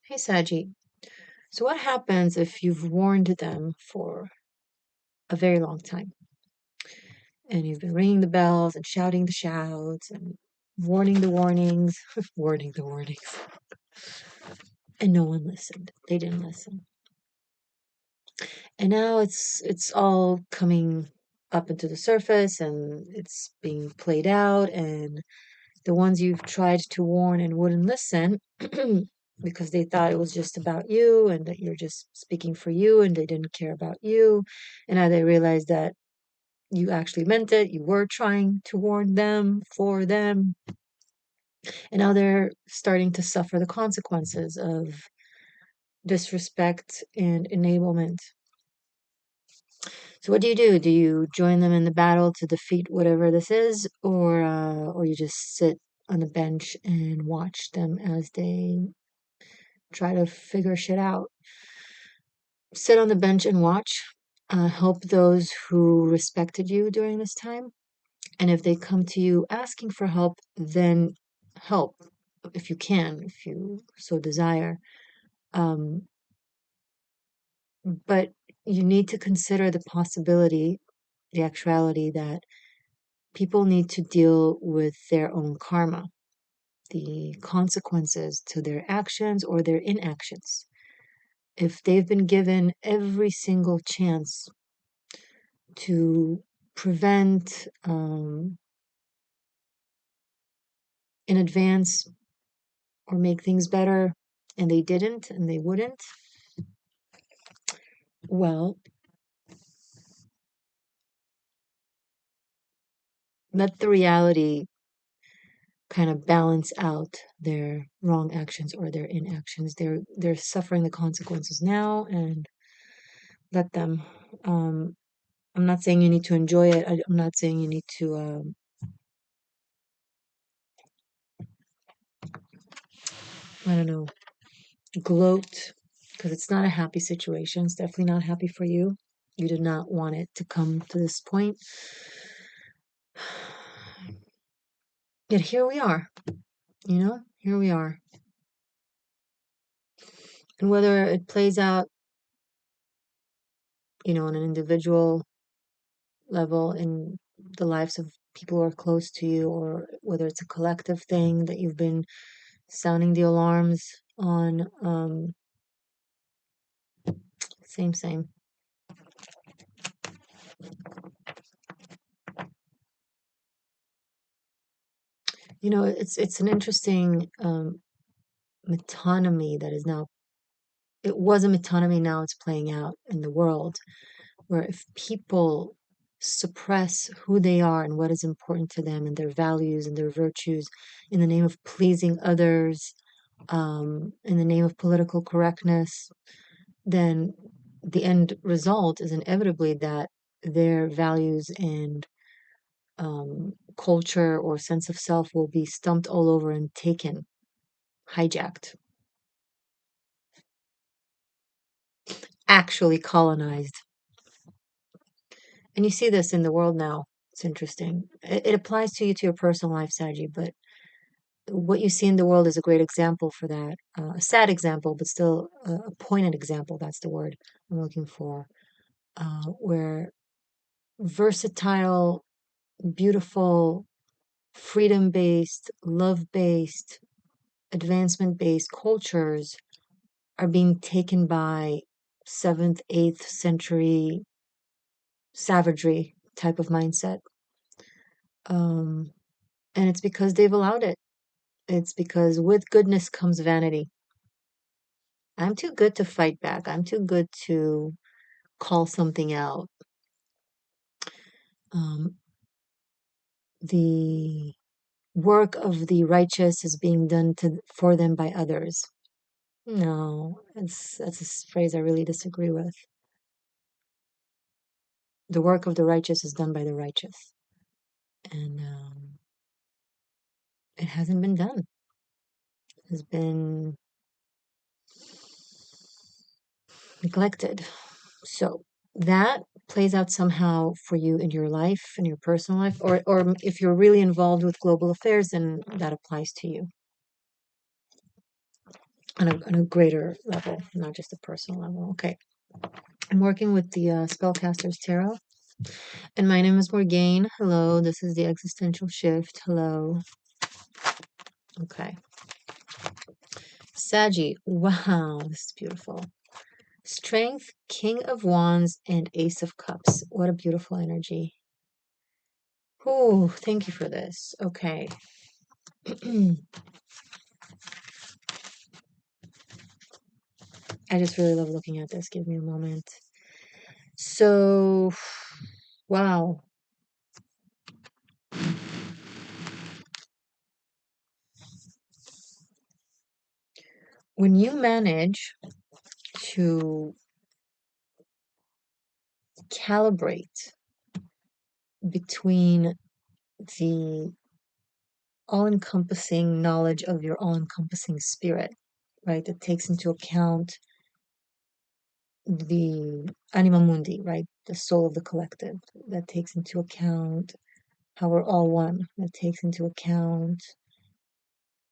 Hey, Saji. So what happens if you've warned them for a very long time and you've been ringing the bells and shouting the shouts and warning the warnings, warning the warnings, and no one listened. They didn't listen. And now it's all coming up into the surface and it's being played out, and the ones you've tried to warn and wouldn't listen because they thought it was just about you and that you're just speaking for you and they didn't care about you. And now they realize that you actually meant it. You were trying to warn them for them. And now they're starting to suffer the consequences of disrespect and enablement. So what do? Do you join them in the battle to defeat whatever this is, or you just sit on the bench and watch them as they try to figure shit out? Sit on the bench and watch. Help those who respected you during this time. And if they come to you asking for help, then help if you can, if you so desire. Um, but you need to consider the possibility, the actuality that people need to deal with their own karma, the consequences to their actions or their inactions. If they've been given every single chance to prevent in advance or make things better, and they didn't and they wouldn't, well, let the reality kind of balance out their wrong actions or their inactions. They're suffering the consequences now, and let them. Um, I'm not saying you need to enjoy it. I'm not saying you need to, I don't know, gloat, because it's not a happy situation. It's definitely not happy for you. You did not want it to come to this point. Yet here we are, here we are. And whether it plays out, on an individual level in the lives of people who are close to you, or whether it's a collective thing that you've been sounding the alarms on, same. It's an interesting metonymy that is now, it was a metonymy, now it's playing out in the world, where if people suppress who they are and what is important to them and their values and their virtues in the name of pleasing others, in the name of political correctness, then the end result is inevitably that their values and culture or sense of self will be stumped all over and taken, hijacked, actually colonized. And you see this in the world now. It's interesting. It applies to you, to your personal life, Saji, but what you see in the world is a great example for that. A sad example, but still a poignant example. That's the word I'm looking for. Where versatile, beautiful, freedom based, love based, advancement based cultures are being taken by 7th, 8th century savagery type of mindset. Um, and it's because they've allowed it. It's because with goodness comes vanity. I'm too good to fight back. I'm too good to call something out. Um, the work of the righteous is being done for them by others. No, that's a phrase I really disagree with. The work of the righteous is done by the righteous, and it hasn't been done. It has been neglected. So that plays out somehow for you in your life, in your personal life, or if you're really involved with global affairs, then that applies to you. on a greater level, not just a personal level. Okay. I'm working with the Spellcaster's Tarot. And my name is Morgainne. Hello, this is the Existential Shift. Hello. Okay. Saggy. Wow, this is beautiful. Strength, King of Wands, and Ace of Cups. What a beautiful energy. Oh, thank you for this. Okay. I just really love looking at this. Give me a moment. So, wow. When you manage to calibrate between the all-encompassing knowledge of your all-encompassing spirit, right, that takes into account the anima mundi, right, the soul of the collective, that takes into account how we're all one, that takes into account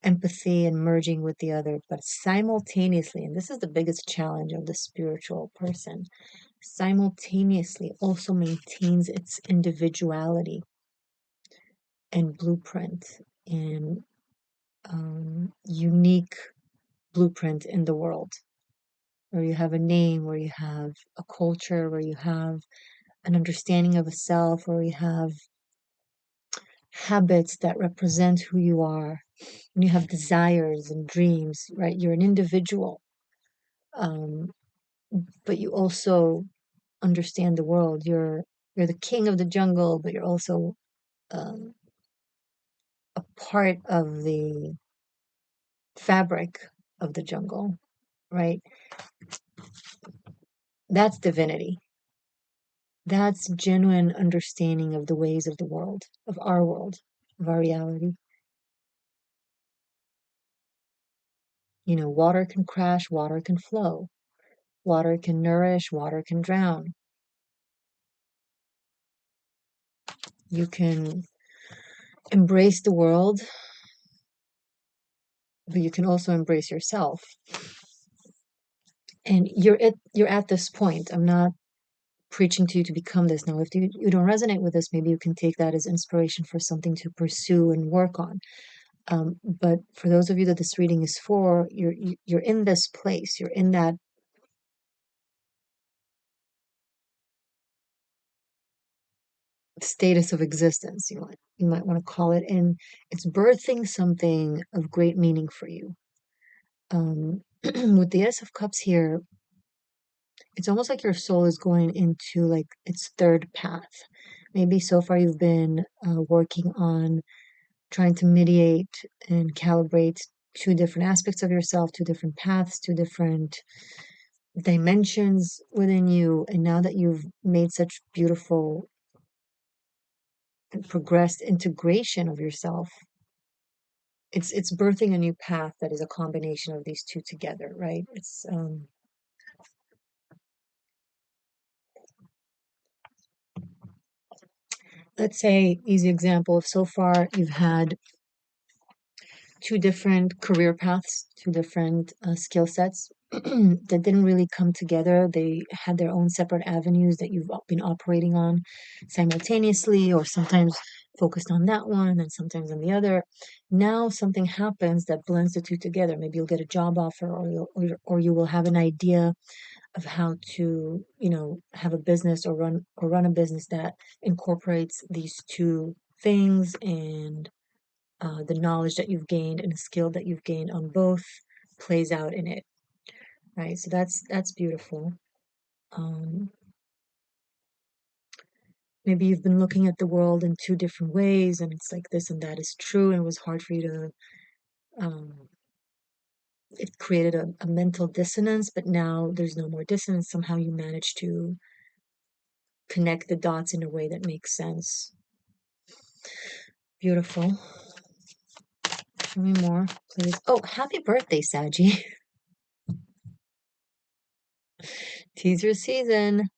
empathy and merging with the other, but simultaneously, and this is the biggest challenge of the spiritual person, simultaneously also maintains its individuality and blueprint and unique blueprint in the world, where you have a name, where you have a culture, where you have an understanding of a self, where you have habits that represent who you are, and you have desires and dreams, right? You're an individual, um, but you also understand the world. You're the king of the jungle, but you're also um, a part of the fabric of the jungle, right? That's divinity. That's genuine understanding of the ways of the world, of our reality. You know, water can crash, water can flow, water can nourish, water can drown. You can embrace the world, but you can also embrace yourself. And you're at this point. I'm not preaching to you to become this. Now, if you don't resonate with this, maybe you can take that as inspiration for something to pursue and work on. But for those of you that this reading is for, you're in this place. You're in that status of existence, you might want to call it, and it's birthing something of great meaning for you. With the Ace of Cups here, it's almost like your soul is going into like its third path. Maybe so far you've been working on trying to mediate and calibrate two different aspects of yourself, two different paths, two different dimensions within you. And now that you've made such beautiful and progressed integration of yourself, it's birthing a new path that is a combination of these two together, right? It's let's say, easy example, if so far you've had two different career paths, two different skill sets that didn't really come together. They had their own separate avenues that you've been operating on simultaneously, or sometimes focused on that one and sometimes on the other. Now something happens that blends the two together. Maybe you'll get a job offer, or you will have an idea of how to, have a business, or run a business that incorporates these two things, and the knowledge that you've gained and the skill that you've gained on both plays out in it, right? So that's beautiful. Um, Maybe you've been looking at the world in two different ways, and it's like this and that is true, and it was hard for you to. It created a mental dissonance, but now there's no more dissonance. Somehow you managed to connect the dots in a way that makes sense. Beautiful. Show me more, please. Oh, happy birthday, Saggy. Teaser season.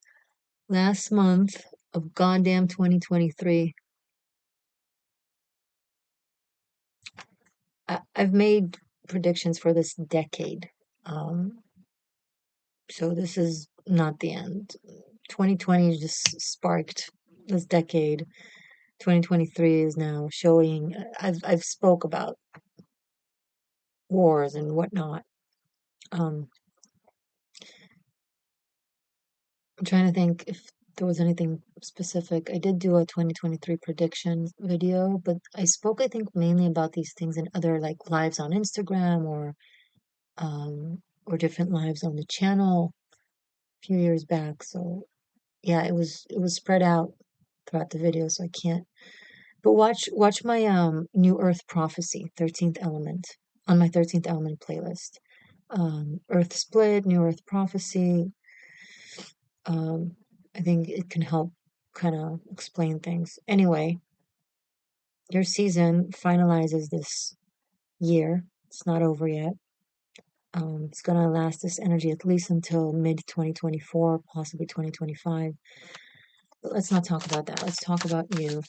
Last month of goddamn 2023. I've made predictions for this decade. Um, so this is not the end. 2020 just sparked this decade. 2023 is now showing. I've spoke about wars and whatnot. Um, I'm trying to think if there was anything specific. I did do a 2023 prediction video, but I spoke, I think, mainly about these things in other like lives on Instagram or different lives on the channel a few years back. So yeah, it was spread out throughout the video, so I can't. But watch my New Earth Prophecy, 13th Element, on my 13th Element playlist. Earth Split, New Earth Prophecy. Um, I think it can help kind of explain things. Anyway, your season finalizes this year. It's not over yet. It's gonna last this energy at least until mid 2024, possibly 2025. But let's not talk about that. Let's talk about you.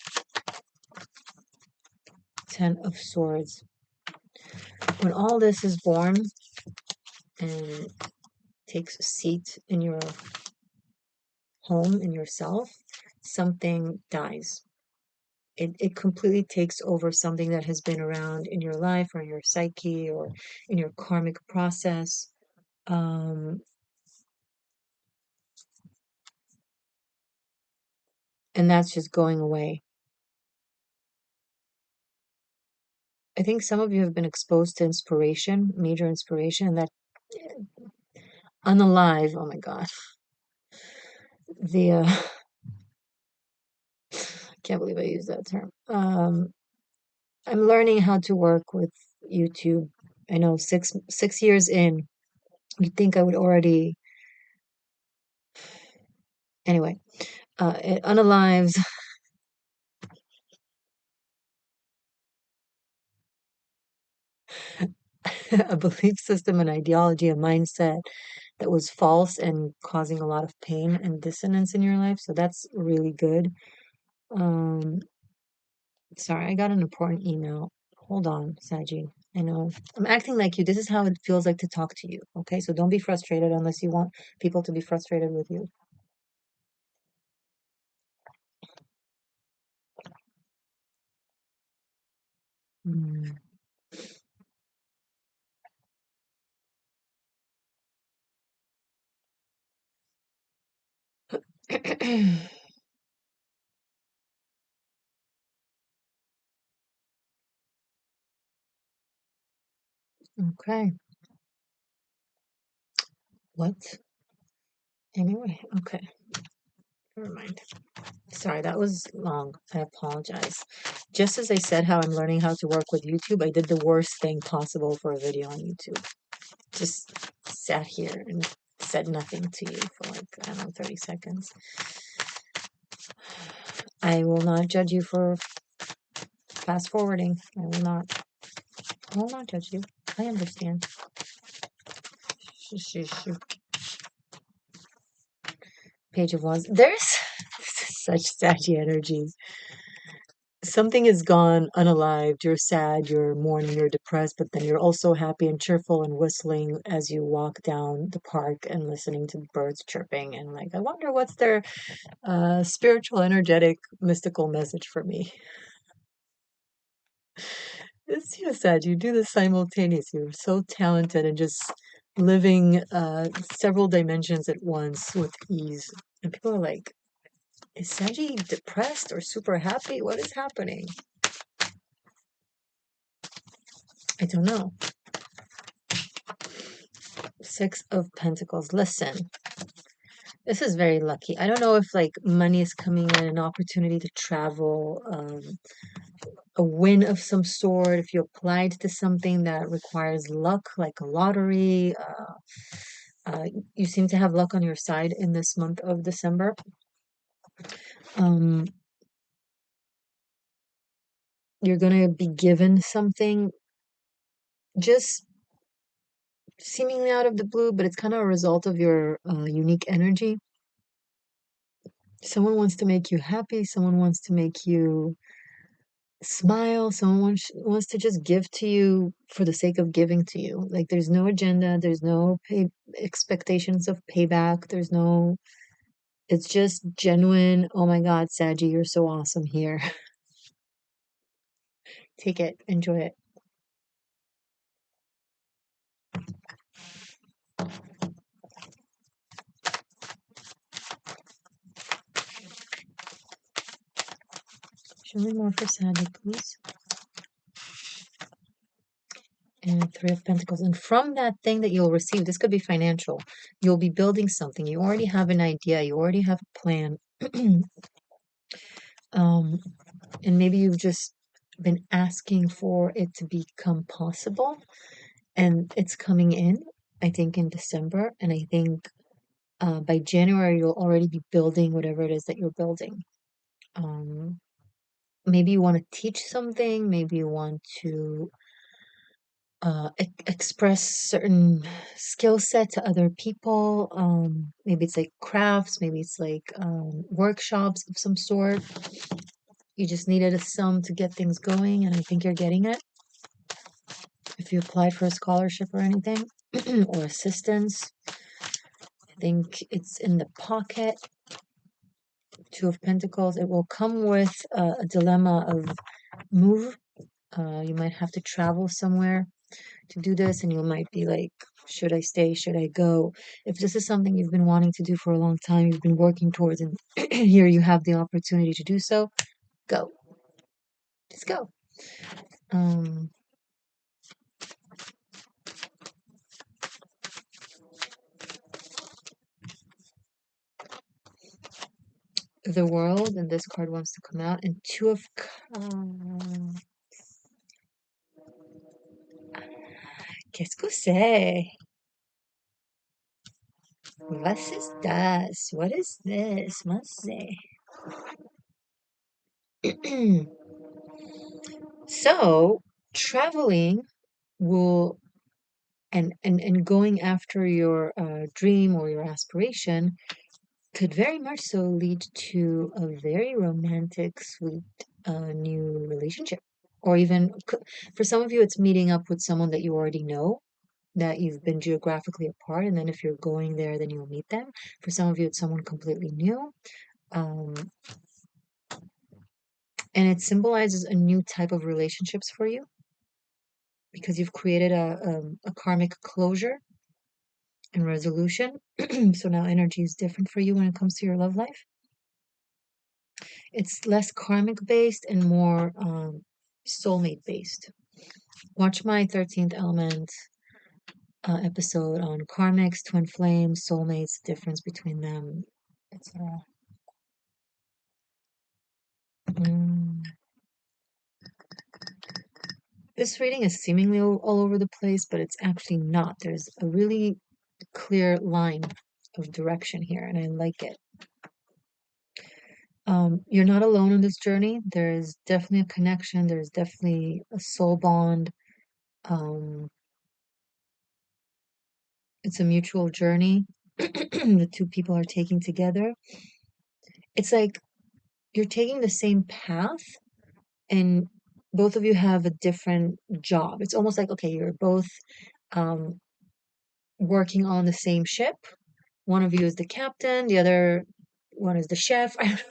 Ten of Swords. When all this is born and takes a seat in your home, in yourself, something dies. It completely takes over something that has been around in your life or in your psyche or in your karmic process. Um, and that's just going away. I think some of you have been exposed to inspiration, major inspiration, and that unalive, oh my God, the can't believe I used that term. I'm learning how to work with YouTube. I know six years in, you'd think I would already. Anyway, it unalives a belief system, an ideology, a mindset that was false and causing a lot of pain and dissonance in your life. So that's really good. Um, Sorry, I got an important email. Hold on, Saji. I know. I'm acting like you. This is how it feels like to talk to you. Okay, so don't be frustrated unless you want people to be frustrated with you. Mm. Okay. What? Anyway, okay. Never mind. Sorry, that was long. I apologize. Just as I said how I'm learning how to work with YouTube, I did the worst thing possible for a video on YouTube. Just sat here and said nothing to you for like, I don't know, 30 seconds. I will not judge you for fast forwarding. I will not. I will not judge you. I understand. Page of Wands. There's such saggy energies. Something is gone unalived. You're sad, you're mourning, you're depressed, but then you're also happy and cheerful and whistling as you walk down the park and listening to birds chirping. And like, I wonder what's their spiritual, energetic, mystical message for me. It's you said you do this simultaneously. You're so talented and just living several dimensions at once with ease. And people are like, is Saji depressed or super happy? What is happening? I don't know. Six of Pentacles. Listen, this is very lucky. I don't know if like money is coming in, an opportunity to travel, a win of some sort, if you applied to something that requires luck, like a lottery. Uh, you seem to have luck on your side in this month of December. Um, you're going to be given something just seemingly out of the blue, but it's kind of a result of your unique energy. Someone wants to make you happy. Someone wants to make you smile. Someone wants to just give to you for the sake of giving to you. Like there's no agenda, there's no expectations of payback, there's no, it's just genuine. Oh my God, Saggy, you're so awesome here. Take it, enjoy it. Show me more for Saggy, please. And Three of Pentacles. And from that thing that you'll receive, this could be financial. You'll be building something. You already have an idea. You already have a plan. um, and maybe you've just been asking for it to become possible. And it's coming in, I think, in December. And I think by January, you'll already be building whatever it is that you're building. Maybe you want to teach something. Maybe you want to express certain skill set to other people. Maybe it's like crafts, maybe it's like workshops of some sort. You just needed a sum to get things going, and I think you're getting it. If you applied for a scholarship or anything, or assistance, I think it's in the pocket. Two of Pentacles. It will come with a dilemma of move. You might have to travel somewhere to do this, and you might be like, should I stay, should I go? If this is something you've been wanting to do for a long time, you've been working towards, and here you have the opportunity to do so, go. Just go. The World, and this card wants to come out, and Two of Qu'est-ce que c'est? Was ist das? What is this? Must say. So, traveling will and going after your dream or your aspiration could very much so lead to a very romantic, sweet new relationship. Or even for some of you, it's meeting up with someone that you already know, that you've been geographically apart, and then if you're going there, then you'll meet them. For some of you, it's someone completely new. Um, and it symbolizes a new type of relationships for you because you've created a karmic closure and resolution. So now energy is different for you when it comes to your love life. It's less karmic based and more soulmate based. Watch my 13th element episode on karmics, twin flames, soulmates, difference between them, etc. This reading is seemingly all over the place, but it's actually not. There's a really clear line of direction here, and I like it. You're not alone in this journey. There's definitely a connection. There's definitely a soul bond. It's a mutual journey the two people are taking together. It's like you're taking the same path, and both of you have a different job. It's almost like, okay, you're both um, working on the same ship. One of you is the captain, the other one is the chef. I don't know.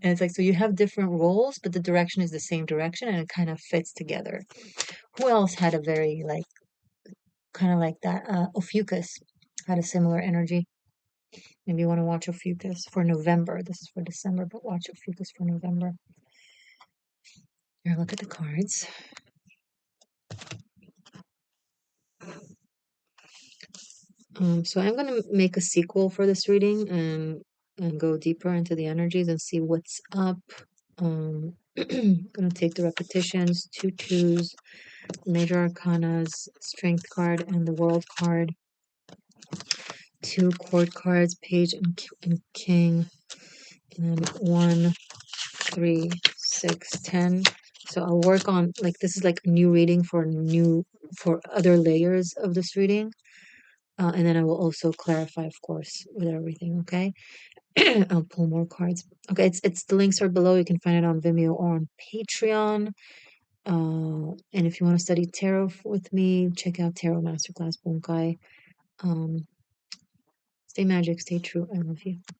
And it's like, so you have different roles, but the direction is the same direction, and it kind of fits together. Who else had a very like kind of like that? Ophiuchus had a similar energy. Maybe you want to watch Ophiuchus for November. This is for December, but watch Ophiuchus for November. Here, look at the cards. So I'm going to make a sequel for this reading and go deeper into the energies and see what's up. I'm going to take the repetitions, two twos, major arcanas, strength card, and the world card. Two court cards, page and king, and then 1, 3, 6, 10. So I'll work on, like, this is like a new reading for other layers of this reading. And then I will also clarify, of course, with everything, okay? I'll pull more cards. Okay, it's the links are below. You can find it on Vimeo or on Patreon. And if you want to study tarot with me, check out Tarot Masterclass Bunkai. Stay magic, stay true. I love you.